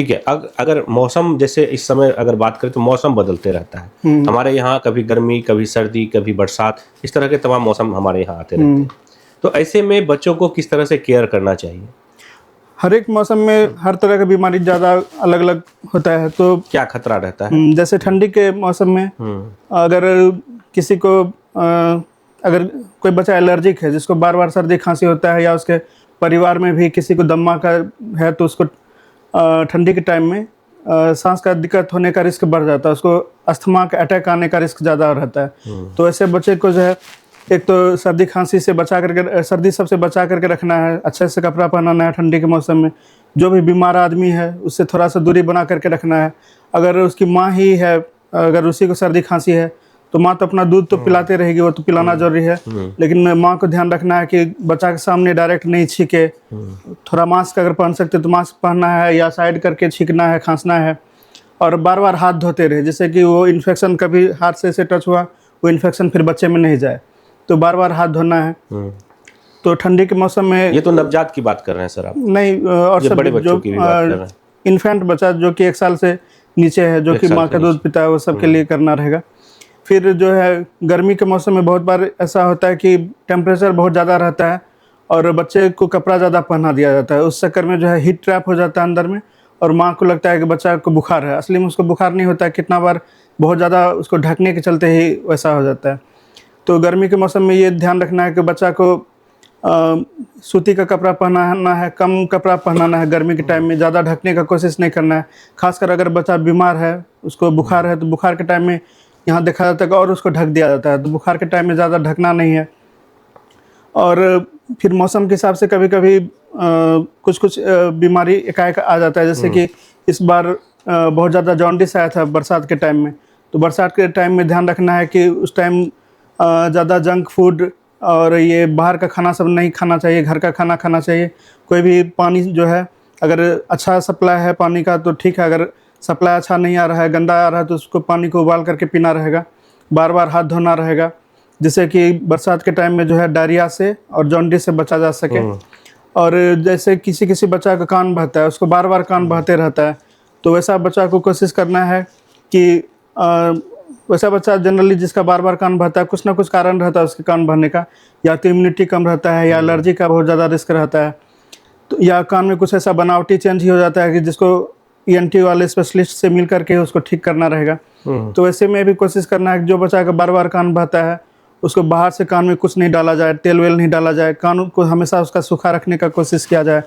ठीक है। अगर मौसम जैसे इस समय अगर बात करें तो मौसम बदलते रहता है। हमारे यहाँ कभी गर्मी, कभी सर्दी, कभी बरसात, इस तरह के तमाम मौसम हमारे यहाँ आते रहते हैं। तो ऐसे में बच्चों को किस तरह से केयर करना चाहिए? हर एक मौसम में हर तरह की बीमारी ज़्यादा अलग अलग होता है। तो क्या खतरा रहता है? जैसे ठंडी के मौसम में अगर किसी को अगर कोई बच्चा एलर्जिक है, जिसको बार बार सर्दी खांसी होता है, या उसके परिवार में भी किसी को दमा का है, तो उसको ठंडी के टाइम में सांस का दिक्कत होने का रिस्क बढ़ जाता है, उसको अस्थमा का अटैक आने का रिस्क ज़्यादा रहता है। तो ऐसे बच्चे को जो है, एक तो सर्दी खांसी से बचा करके, सर्दी सबसे बचा करके रखना है, अच्छे से कपड़ा पहनाना है ठंडी के मौसम में। जो भी बीमार आदमी है उससे थोड़ा सा दूरी बना करके रखना है। अगर उसकी माँ ही है, अगर उसी को सर्दी खांसी है, तो माँ तो अपना दूध तो पिलाते रहेगी, वो तो पिलाना जरूरी है, लेकिन माँ को ध्यान रखना है कि बच्चा के सामने डायरेक्ट नहीं छींके। थोड़ा मास्क अगर पहन सकते तो मास्क पहनना है, या साइड करके छींकना है, खांसना है। और बार बार हाथ धोते रहे, जिससे कि वो इन्फेक्शन कभी हाथ से टच हुआ, वो इन्फेक्शन फिर बच्चे में नहीं जाए, तो बार बार हाथ धोना है। तो ठंडी के मौसम में, ये तो नवजात की बात कर रहे हैं सर आप? नहीं, और सब बड़े बच्चों की भी बात कर रहे हैं। इन्फेंट बच्चा जो कि 1 साल से नीचे है, जो कि माँ का दूध पीता है, वो सब के लिए करना रहेगा। फिर जो है, गर्मी के मौसम में बहुत बार ऐसा होता है कि टेम्परेचर बहुत ज़्यादा रहता है और बच्चे को कपड़ा ज़्यादा पहना दिया जाता है। उस चक्कर में जो है हीट ट्रैप हो जाता है अंदर में, और माँ को लगता है कि बच्चा को बुखार है। असली में उसको बुखार नहीं होता है, कितना बार बहुत ज़्यादा उसको ढकने के चलते ही वैसा हो जाता है। तो गर्मी के मौसम में ये ध्यान रखना है कि बच्चा को सूती का कपड़ा पहनाना है, कम कपड़ा पहनाना है। गर्मी के टाइम में ज़्यादा ढकने का कोशिश नहीं करना है। खासकर अगर बच्चा बीमार है, उसको बुखार है, तो बुखार के टाइम में यहाँ देखा जाता है कि और उसको ढक दिया जाता है। तो बुखार के टाइम में ज़्यादा ढकना नहीं है। और फिर मौसम के हिसाब से कभी कभी कुछ कुछ बीमारी एकाएक आ जाता है। जैसे कि इस बार बहुत ज़्यादा जॉन्डिस आया था बरसात के टाइम में। तो बरसात के टाइम में ध्यान रखना है कि उस टाइम ज़्यादा जंक फूड और ये बाहर का खाना सब नहीं खाना चाहिए, घर का खाना खाना चाहिए। कोई भी पानी जो है, अगर अच्छा सप्लाई है पानी का तो ठीक है, अगर सप्लाई अच्छा नहीं आ रहा है, गंदा आ रहा है, तो उसको पानी को उबाल करके पीना रहेगा। बार बार हाथ धोना रहेगा, जिससे कि बरसात के टाइम में जो है डायरिया से और जॉन्डिस से बचा जा सके। और जैसे किसी किसी बच्चा का कान बहता है, उसको बार बार कान बहते रहता है, तो वैसा बच्चा को कोशिश करना है कि वैसा बच्चा जनरली जिसका बार बार कान बहता है, कुछ ना कुछ कारण रहता है उसके कान बहने का। या तो इम्यूनिटी कम रहता है, या एलर्जी का बहुत ज़्यादा रिस्क रहता है, तो या कान में कुछ ऐसा बनावटी चेंज ही हो जाता है कि जिसको ENT वाले स्पेशलिस्ट से मिल करके उसको ठीक करना रहेगा। तो वैसे में भी कोशिश करना है कि जो बच्चा का बार बार कान बहता है, उसको बाहर से कान में कुछ नहीं डाला जाए, तेल वेल नहीं डाला जाए, कान को हमेशा उसका सूखा रखने का कोशिश किया जाए।